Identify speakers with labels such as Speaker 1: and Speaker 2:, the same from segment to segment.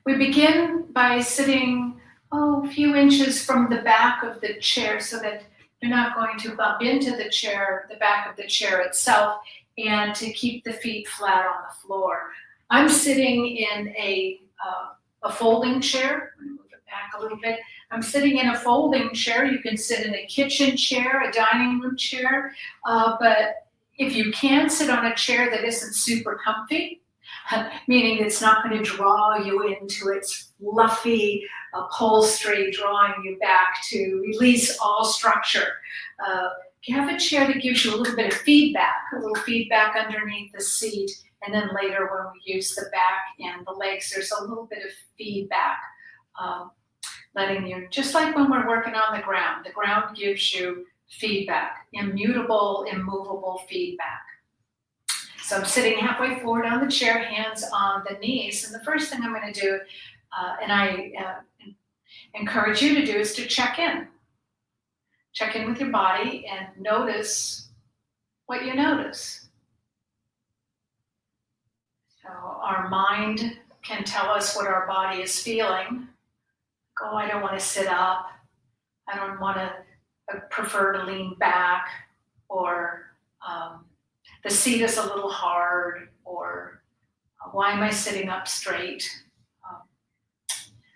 Speaker 1: We begin by sitting, a few inches from the back of the chair so that you're not going to bump into the chair, the back of the chair itself, and to keep the feet flat on the floor. I'm sitting in a folding chair. I'm going to move it back a little bit. I'm sitting in a folding chair. You can sit in a kitchen chair, a dining room chair, but if you can sit on a chair that isn't super comfy, meaning it's not going to draw you into its fluffy upholstery, drawing you back to release all structure. You have a chair that gives you a little bit of feedback, underneath the seat, and then later when we use the back and the legs, there's a little bit of feedback, letting you, just like when we're working on the ground gives you feedback, immutable, immovable feedback. So I'm sitting halfway forward on the chair, hands on the knees, and the first thing I'm going to do, and I encourage you to do, is to check in. Check in with your body and notice what you notice. So our mind can tell us what our body is feeling. Oh, I don't want to sit up. I don't want to, I prefer to lean back, or the seat is a little hard, or why am I sitting up straight?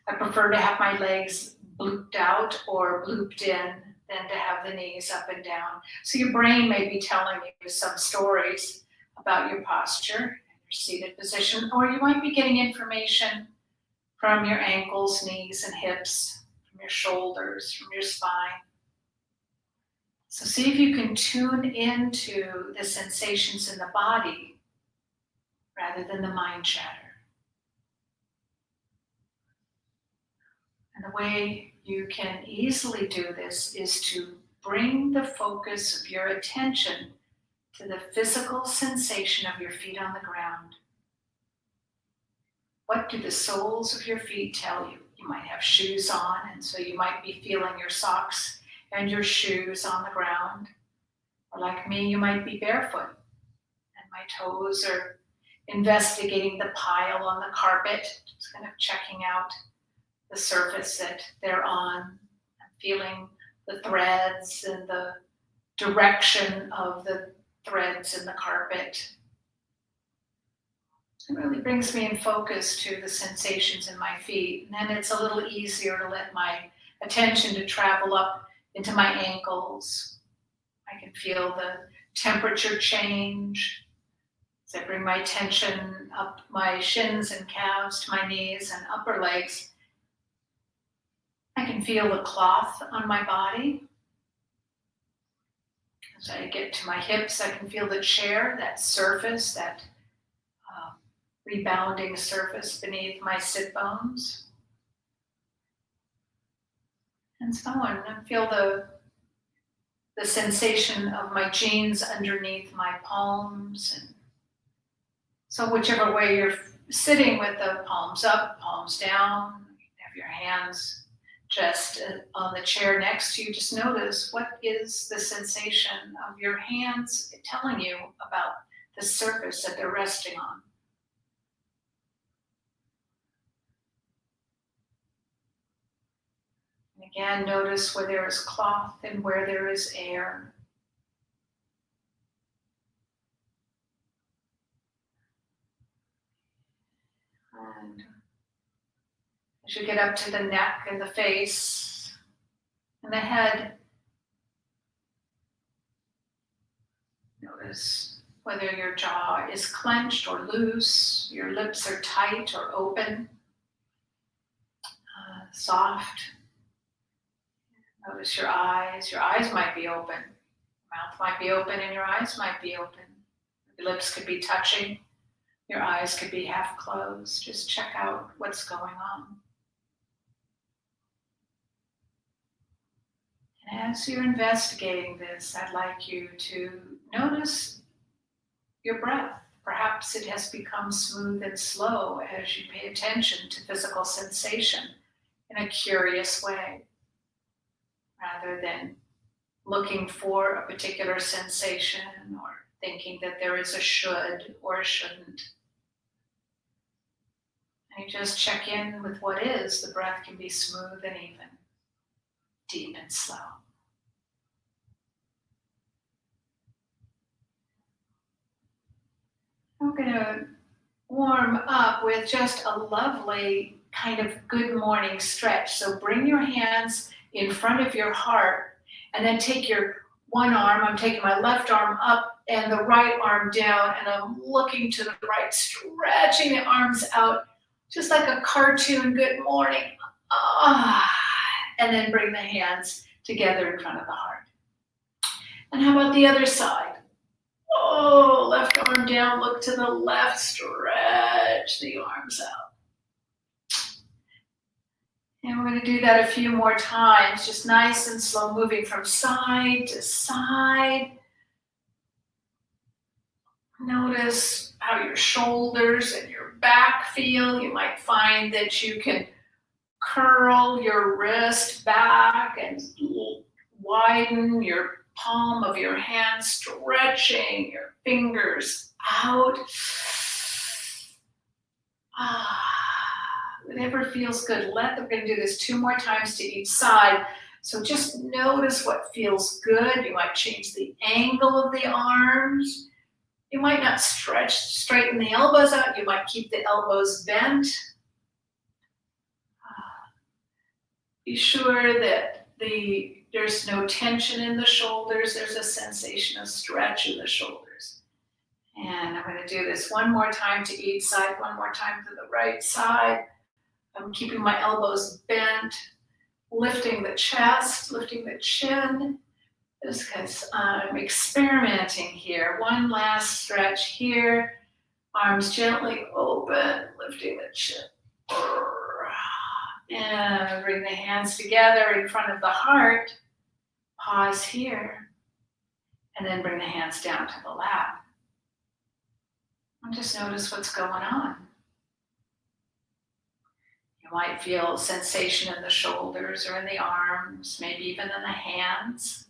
Speaker 1: I prefer to have my legs blooped out or blooped in than to have the knees up and down. So your brain may be telling you some stories about your posture and your seated position, or you might be getting information from your ankles, knees, and hips, from your shoulders, from your spine. So see if you can tune into the sensations in the body rather than the mind chatter. And the way you can easily do this is to bring the focus of your attention to the physical sensation of your feet on the ground. What do the soles of your feet tell you? You might have shoes on, and so you might be feeling your socks and your shoes on the ground. Or like me, you might be barefoot, and my toes are investigating the pile on the carpet, just kind of checking out the surface that they're on. I'm feeling the threads and the direction of the threads in the carpet. It really brings me in focus to the sensations in my feet. And then it's a little easier to let my attention to travel up into my ankles. I can feel the temperature change as I bring my attention up my shins and calves to my knees and upper legs. I can feel the cloth on my body. As I get to my hips, I can feel the chair, that surface, that rebounding surface beneath my sit bones. And so on. And feel the sensation of my jeans underneath my palms. And so whichever way you're sitting, with the palms up, palms down, have your hands just on the chair next to you, just notice what is the sensation of your hands telling you about the surface that they're resting on. And again, notice where there is cloth and where there is air. And as you get up to the neck and the face and the head, notice whether your jaw is clenched or loose, your lips are tight or open, soft. Notice your eyes. Your eyes might be open. Your mouth might be open and your eyes might be open. Your lips could be touching. Your eyes could be half closed. Just check out what's going on. And as you're investigating this, I'd like you to notice your breath. Perhaps it has become smooth and slow as you pay attention to physical sensation in a curious way, rather than looking for a particular sensation or thinking that there is a should or a shouldn't. And you just check in with what is. The breath can be smooth and even, deep and slow. I'm going to warm up with just a lovely kind of good morning stretch. So bring your hands in front of your heart and then take your one arm. I'm taking my left arm up and the right arm down, and I'm looking to the right, stretching the arms out just like a cartoon good morning. Ah, and then bring the hands together in front of the heart. And how about the other side? Oh, left arm down, look to the left, stretch the arms out. And we're going to do that a few more times, just nice and slow, moving from side to side. Notice how your shoulders and your back feel. You might find that you can curl your wrist back and widen your palm of your hand, stretching your fingers out. Whatever feels good. We're going to do this 2 more times to each side. So just notice what feels good. You might change the angle of the arms. You might not straighten the elbows out. You might keep the elbows bent. Be sure that there's no tension in the shoulders. There's a sensation of stretch in the shoulders. And I'm going to do this 1 more time to each side, 1 more time to the right side. I'm keeping my elbows bent, lifting the chest, lifting the chin, just because I'm experimenting here. 1 last stretch here. Arms gently open, lifting the chin. And bring the hands together in front of the heart. Pause here. And then bring the hands down to the lap. And just notice what's going on. You might feel sensation in the shoulders or in the arms, maybe even in the hands.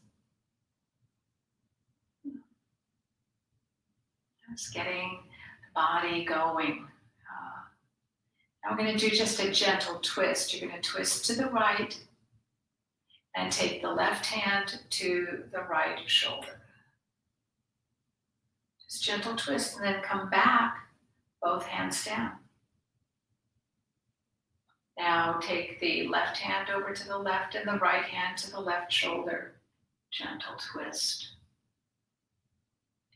Speaker 1: Just getting the body going. Now we're going to do just a gentle twist. You're going to twist to the right and take the left hand to the right shoulder. Just gentle twist and then come back, both hands down. Now take the left hand over to the left and the right hand to the left shoulder. Gentle twist.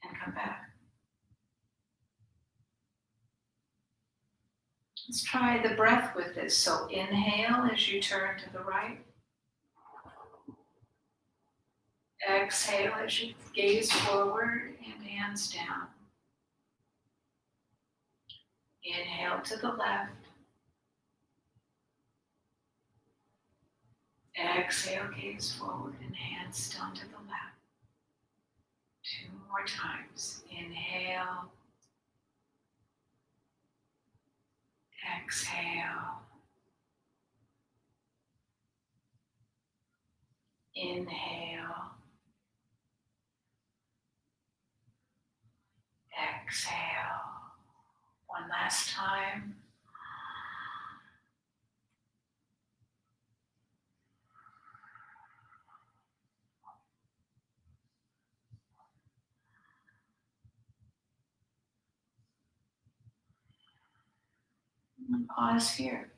Speaker 1: And come back. Let's try the breath with this. So inhale as you turn to the right. Exhale as you gaze forward and hands down. Inhale to the left. Exhale, gaze forward and hands down to the left. 2 more times. Inhale. Exhale. Inhale. Exhale. 1 last time. And pause here.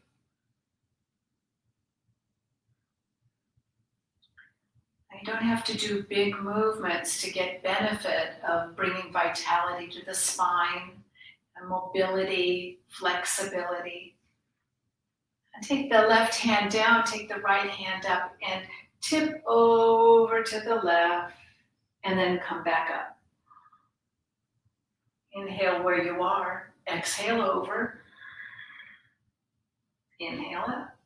Speaker 1: You don't have to do big movements to get benefit of bringing vitality to the spine, and mobility, flexibility. And take the left hand down, take the right hand up, and tip over to the left, and then come back up. Inhale where you are, exhale over. Inhale up.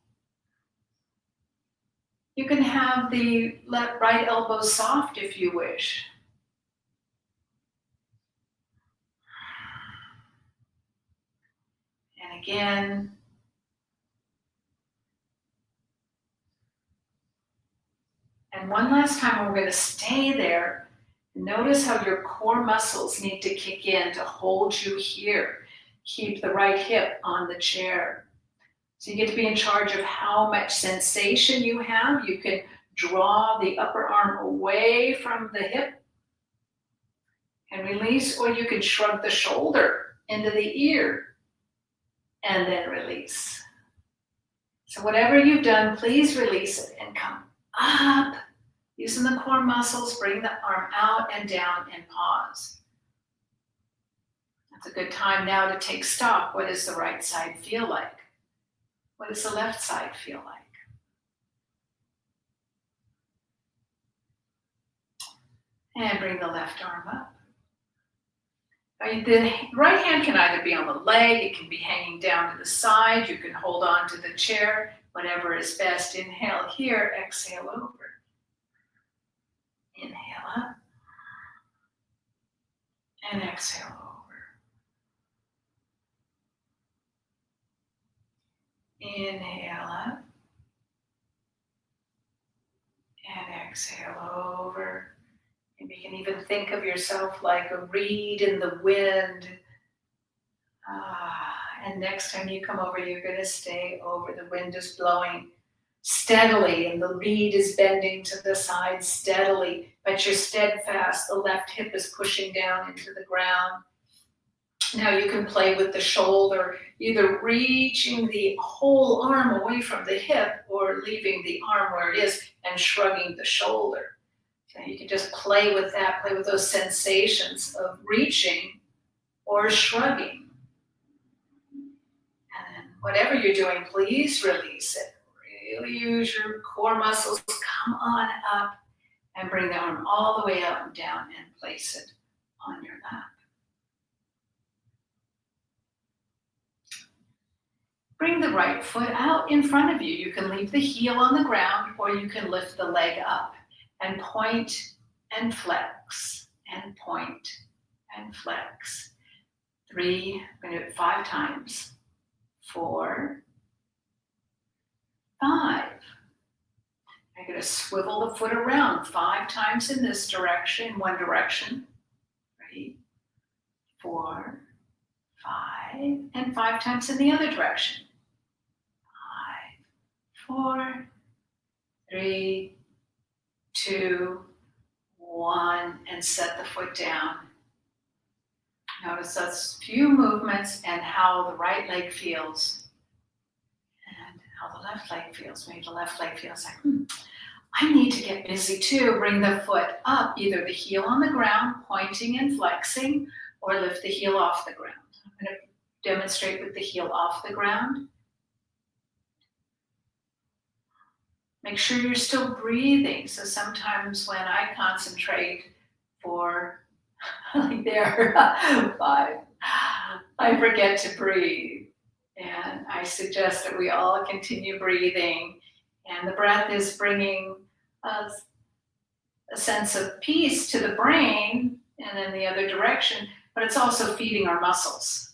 Speaker 1: You can have the right elbow soft if you wish. And again. And 1 last time, we're going to stay there. Notice how your core muscles need to kick in to hold you here. keep the right hip on the chair. So you get to be in charge of how much sensation you have. You can draw the upper arm away from the hip and release, or you can shrug the shoulder into the ear and then release. So whatever you've done, please release it and come up. Using the core muscles, bring the arm out and down and pause. That's a good time now to take stock. What does the right side feel like? What does the left side feel like? And bring the left arm up. The right hand can either be on the leg, it can be hanging down to the side, you can hold on to the chair, whatever is best. Inhale here, exhale over. Inhale up. And exhale over. Inhale up. And exhale over. And you can even think of yourself like a reed in the wind. And next time you come over, you're going to stay over. The wind is blowing steadily, and the reed is bending to the side steadily, but you're steadfast. The left hip is pushing down into the ground. Now you can play with the shoulder, either reaching the whole arm away from the hip or leaving the arm where it is and shrugging the shoulder. So you can just play with that, play with those sensations of reaching or shrugging. And then whatever you're doing, please release it. Really use your core muscles. Come on up and bring the arm all the way up and down and place it on your lap. Bring the right foot out in front of you. You can leave the heel on the ground, or you can lift the leg up and point and flex and point and flex. 3, I'm going to do it 5 times. 4, 5. I'm going to swivel the foot around 5 times in this direction, one direction. 3, 4, 5, and 5 times in the other direction. 5, 4, 3, 2, 1, and set the foot down. Notice those few movements and how the right leg feels and how the left leg feels. Maybe the left leg feels like, I need to get busy too. Bring the foot up, either the heel on the ground, pointing and flexing, or lift the heel off the ground. I'm going to demonstrate with the heel off the ground. Make sure you're still breathing. So sometimes when I concentrate for like there, 5, I forget to breathe. And I suggest that we all continue breathing. And the breath is bringing us a sense of peace to the brain and in the other direction, but it's also feeding our muscles.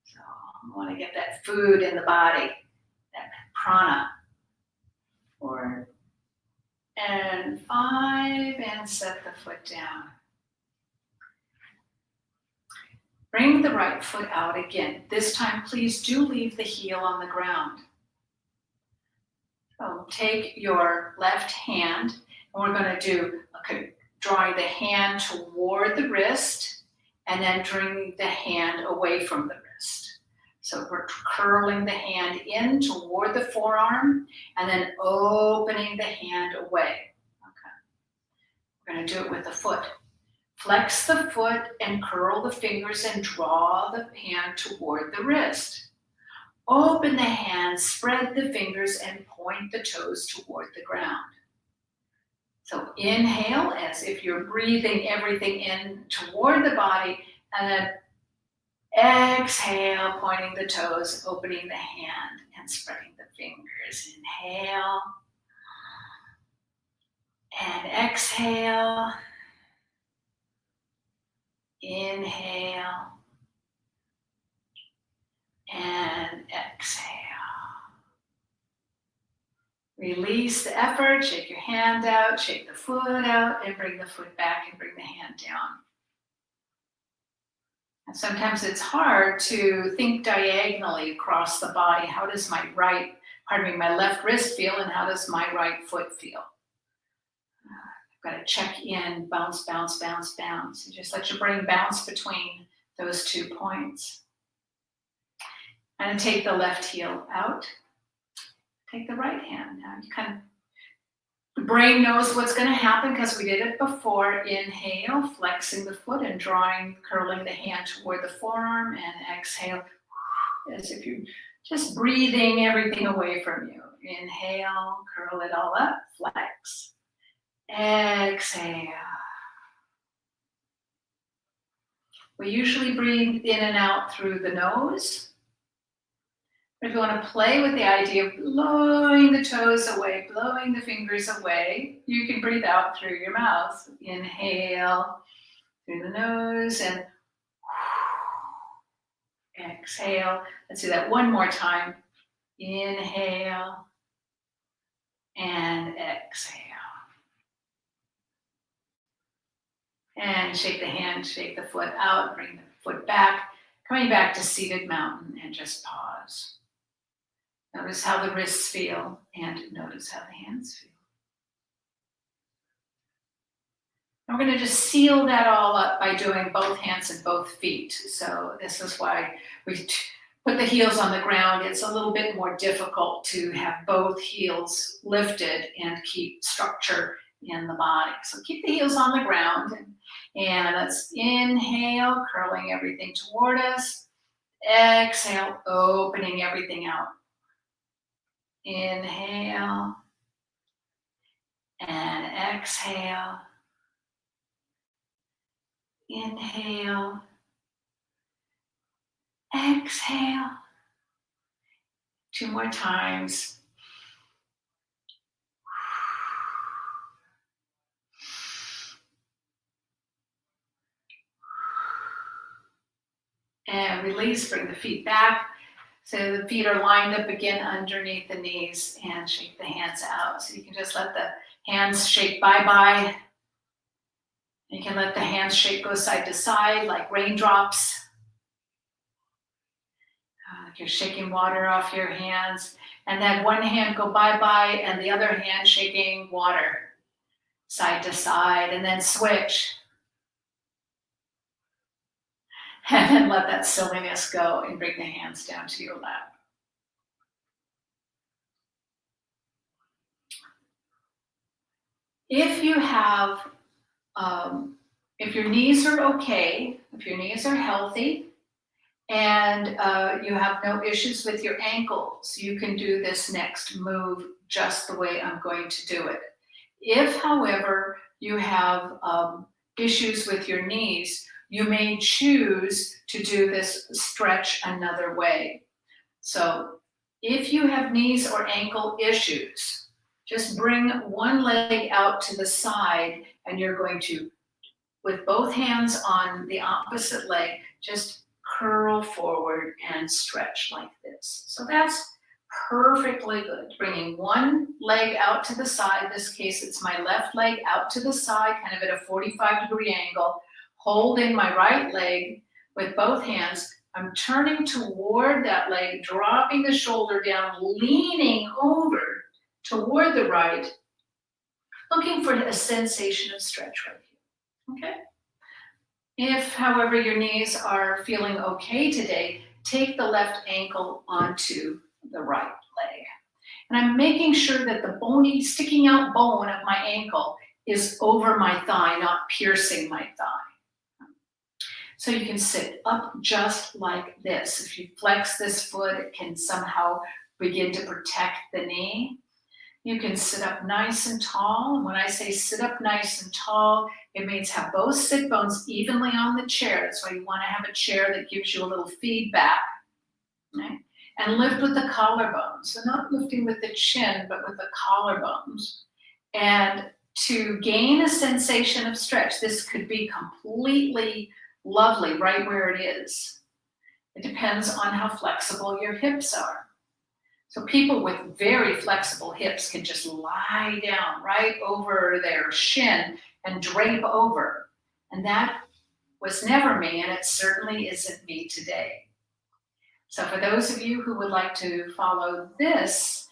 Speaker 1: So I want to get that food in the body, that prana. 4 and 5, and set the foot down. Bring the right foot out again. This time, please do leave the heel on the ground. So take your left hand, and we're going to do drawing the hand toward the wrist, and then drawing the hand away from the wrist. So we're curling the hand in toward the forearm and then opening the hand away. Okay. We're going to do it with the foot. Flex the foot and curl the fingers and draw the hand toward the wrist. Open the hand, spread the fingers, and point the toes toward the ground. So inhale as if you're breathing everything in toward the body, and then exhale, pointing the toes, opening the hand, and spreading the fingers. Inhale. And exhale. Inhale. And exhale. Release the effort, shake your hand out, shake the foot out, and bring the foot back and bring the hand down. And sometimes it's hard to think diagonally across the body. How does my left wrist feel, and how does my right foot feel? I've got to check in, bounce, bounce, bounce, bounce. And just let your brain bounce between those 2 points. And take the left heel out. Take the right hand. Now you kind of, the brain knows what's going to happen because we did it before. Inhale, flexing the foot and curling the hand toward the forearm, and exhale as if you're just breathing everything away from you. Inhale, curl it all up, flex. Exhale. We usually breathe in and out through the nose. But if you want to play with the idea of blowing the toes away, blowing the fingers away, you can breathe out through your mouth. Inhale through the nose and exhale. Let's do that one more time. Inhale and exhale. And shake the hand, shake the foot out, bring the foot back. Coming back to seated mountain and just pause. Notice how the wrists feel and notice how the hands feel. And we're going to just seal that all up by doing both hands and both feet. So this is why we put the heels on the ground. It's a little bit more difficult to have both heels lifted and keep structure in the body. So keep the heels on the ground and let's inhale, curling everything toward us. Exhale, opening everything out. Inhale and exhale. Inhale, exhale. 2 more times. And release, bring the feet back. So the feet are lined up again underneath the knees and shake the hands out. So you can just let the hands shake bye-bye. You can let the hands shake, go side to side like raindrops. Like you're shaking water off your hands. And then one hand go bye-bye and the other hand shaking water side to side. And then switch. And then let that silliness go and bring the hands down to your lap. If you have, if your knees are okay, if your knees are healthy, and you have no issues with your ankles, you can do this next move just the way I'm going to do it. If, however, you have issues with your knees, you may choose to do this stretch another way. So if you have knees or ankle issues, just bring one leg out to the side and you're going to, with both hands on the opposite leg, just curl forward and stretch like this. So that's perfectly good. Bringing one leg out to the side, in this case it's my left leg out to the side, kind of at a 45-degree angle, holding my right leg with both hands. I'm turning toward that leg, dropping the shoulder down, leaning over toward the right, looking for a sensation of stretch right here, okay? If, however, your knees are feeling okay today, take the left ankle onto the right leg. And I'm making sure that the bony, sticking out bone of my ankle is over my thigh, not piercing my thigh. So you can sit up just like this. If you flex this foot, it can somehow begin to protect the knee. You can sit up nice and tall. And when I say sit up nice and tall, it means have both sit bones evenly on the chair. That's why you want to have a chair that gives you a little feedback. Right? And lift with the collarbones. So not lifting with the chin, but with the collarbones. And to gain a sensation of stretch, this could be completely lovely right where it is. It depends on how flexible your hips are. So people with very flexible hips can just lie down right over their shin and drape over. And that was never me, and it certainly isn't me today. So for those of you who would like to follow this,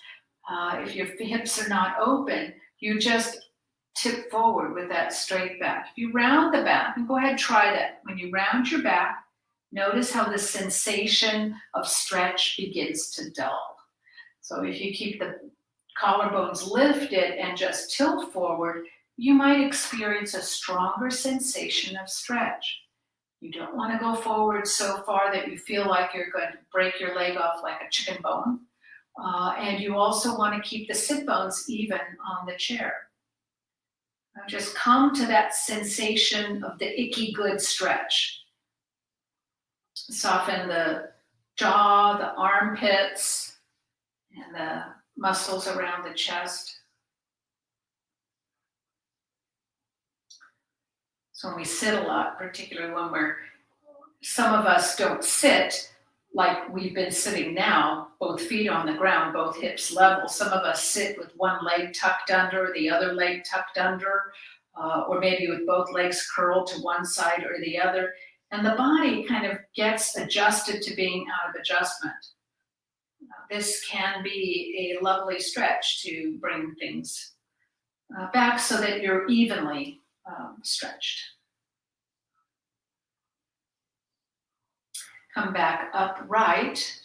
Speaker 1: if your hips are not open, you just tip forward with that straight back. If you round the back, and go ahead and try that. When you round your back, notice how the sensation of stretch begins to dull. So if you keep the collarbones lifted and just tilt forward, you might experience a stronger sensation of stretch. You don't want to go forward so far that you feel like you're going to break your leg off like a chicken bone. And you also want to keep the sit bones even on the chair. Now just come to that sensation of the icky good stretch. Soften the jaw, the armpits, and the muscles around the chest. So when we sit a lot, particularly when some of us don't sit like we've been sitting now, both feet on the ground, both hips level. Some of us sit with one leg tucked under, the other leg tucked under, or maybe with both legs curled to one side or the other. And the body kind of gets adjusted to being out of adjustment. This can be a lovely stretch to bring things back so that you're evenly stretched. Come back upright.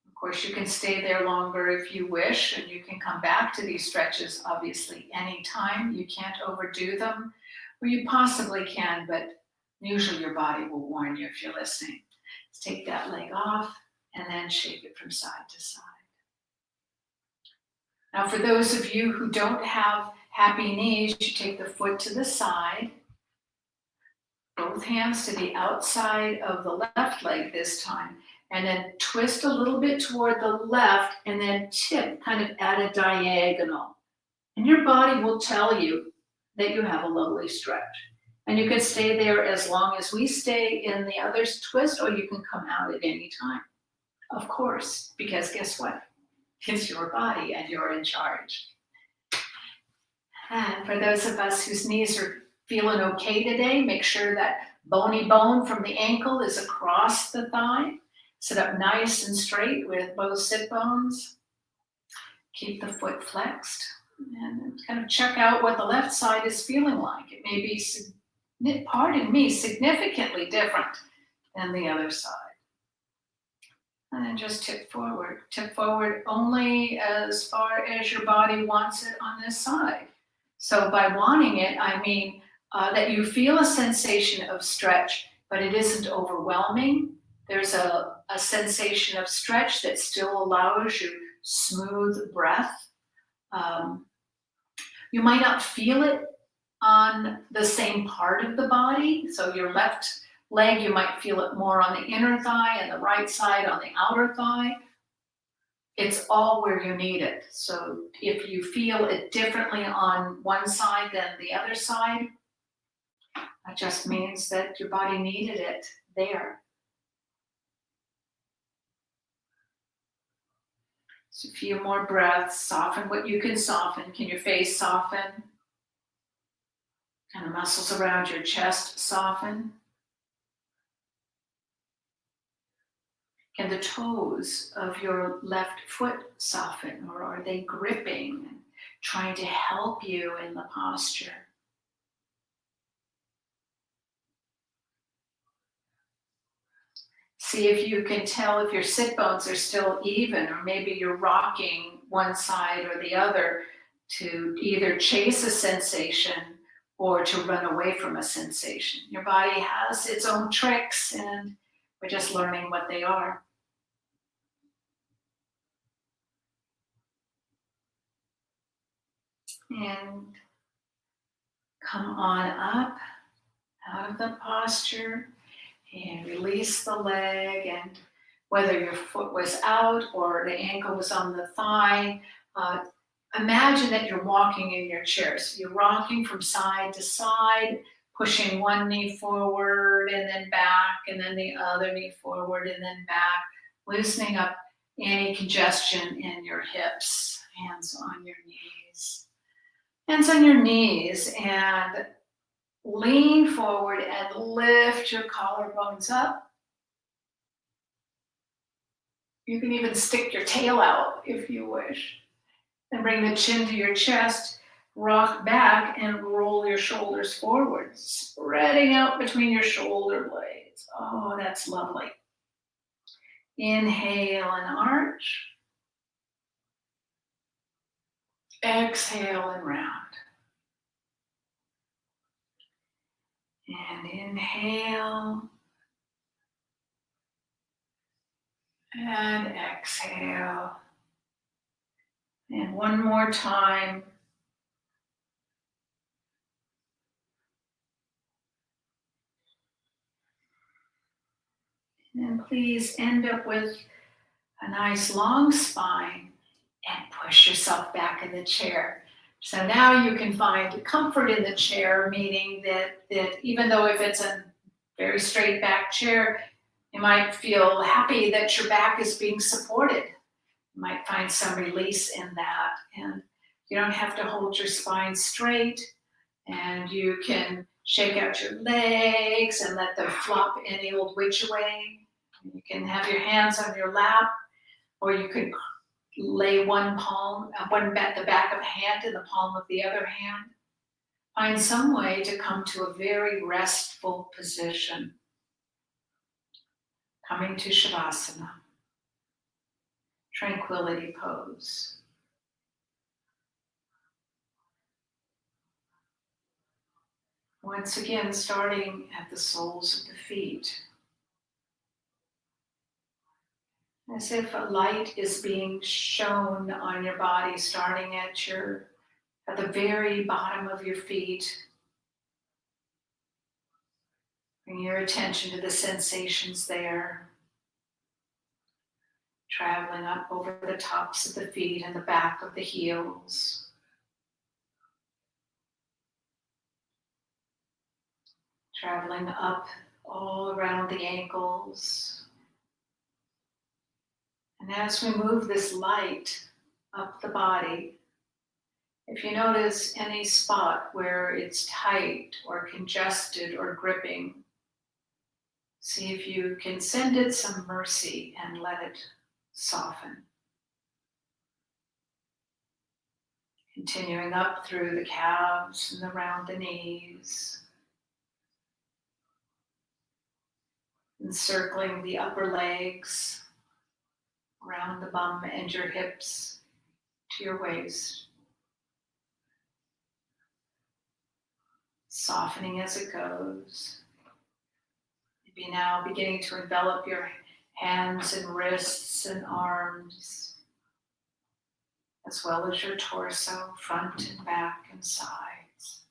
Speaker 1: Of course, you can stay there longer if you wish, and you can come back to these stretches, obviously, anytime. You can't overdo them, or you possibly can, but usually your body will warn you if you're listening. Let's take that leg off and then shake it from side to side. Now, for those of you who don't have happy knees, you take the foot to the side, both hands to the outside of the left leg this time, and then twist a little bit toward the left and then tip kind of at a diagonal. And your body will tell you that you have a lovely stretch. And you can stay there as long as we stay in the other twist, or you can come out at any time. Of course, because guess what? It's your body and you're in charge. And for those of us whose knees are feeling okay today, make sure that bony bone from the ankle is across the thigh. Sit up nice and straight with both sit bones. Keep the foot flexed and kind of check out what the left side is feeling like. It may be, pardon me, significantly different than the other side. And then just tip forward. Tip forward only as far as your body wants it on this side. So by wanting it, I mean that you feel a sensation of stretch, but it isn't overwhelming. There's a sensation of stretch that still allows you smooth breath. You might not feel it on the same part of the body. So your left leg, you might feel it more on the inner thigh and the right side on the outer thigh. It's all where you need it. So if you feel it differently on one side than the other side, that just means that your body needed it there. So a few more breaths, soften what you can soften. Can your face soften? Can the muscles around your chest soften? Can the toes of your left foot soften, or are they gripping and trying to help you in the posture? See if you can tell if your sit bones are still even, or maybe you're rocking one side or the other to either chase a sensation or to run away from a sensation. Your body has its own tricks, and we're just learning what they are. And come on up out of the posture and release the leg. And whether your foot was out or the ankle was on the thigh, imagine that you're walking in your chair. So you're rocking from side to side, pushing one knee forward and then back, and then the other knee forward and then back, loosening up any congestion in your hips. Hands on your knees. Hands on your knees, and Lean forward and lift your collarbones up. You can even stick your tail out if you wish. And bring the chin to your chest, rock back and roll your shoulders forward, spreading out between your shoulder blades. Oh, that's lovely. Inhale and arch. Exhale and round. And inhale. And exhale. And one more time. And please end up with a nice long spine and push yourself back in the chair. So now you can find comfort in the chair, meaning that even though if it's a very straight back chair, you might feel happy that your back is being supported. You might find some release in that. And you don't have to hold your spine straight, and you can shake out your legs and let them flop any old which way. You can have your hands on your lap, or you could lay one palm, the back of a hand in the palm of the other hand. Find some way to come to a very restful position. Coming to Shavasana, tranquility pose. Once again, starting at the soles of the feet. As if a light is being shown on your body, starting at the very bottom of your feet. Bring your attention to the sensations there. Traveling up over the tops of the feet and the back of the heels. Traveling up all around the ankles. And as we move this light up the body, if you notice any spot where it's tight or congested or gripping, see if you can send it some mercy and let it soften. Continuing up through the calves and around the knees. Encircling the upper legs, around the bum and your hips to your waist. Softening as it goes. Maybe now beginning to envelop your hands and wrists and arms, as well as your torso, front and back and sides.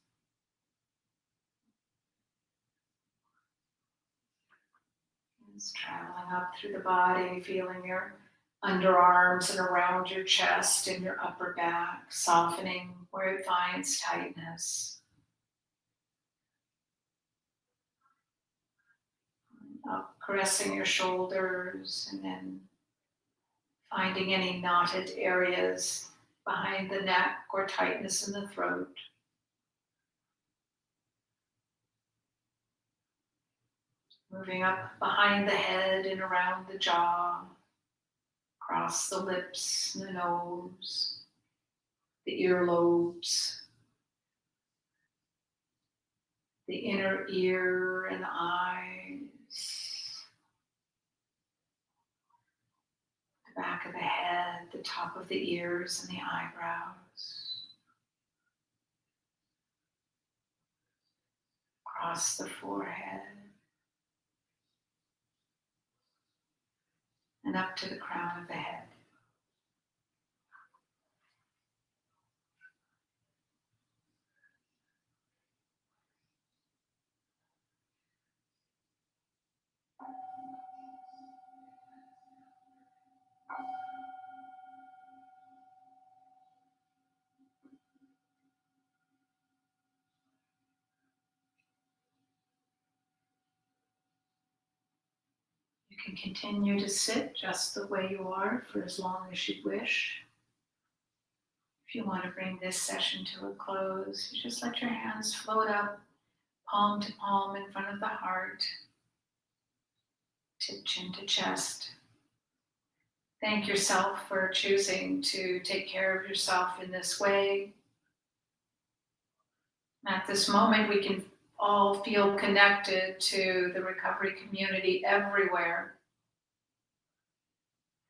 Speaker 1: Just traveling up through the body, feeling your underarms and around your chest and your upper back, softening where it finds tightness. Up, caressing your shoulders, and then finding any knotted areas behind the neck or tightness in the throat. Moving up behind the head and around the jaw, across the lips and the nose, the earlobes, the inner ear and eyes, the back of the head, the top of the ears and the eyebrows, across the forehead, and up to the crown of the head. You can continue to sit just the way you are for as long as you wish. If you want to bring this session to a close, you just let your hands float up, palm to palm in front of the heart, tip chin to chest. Thank yourself for choosing to take care of yourself in this way. At this moment, we can all feel connected to the recovery community everywhere,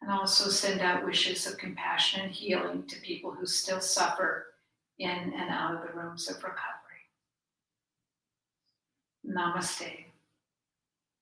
Speaker 1: and also send out wishes of compassion and healing to people who still suffer in and out of the rooms of recovery. Namaste.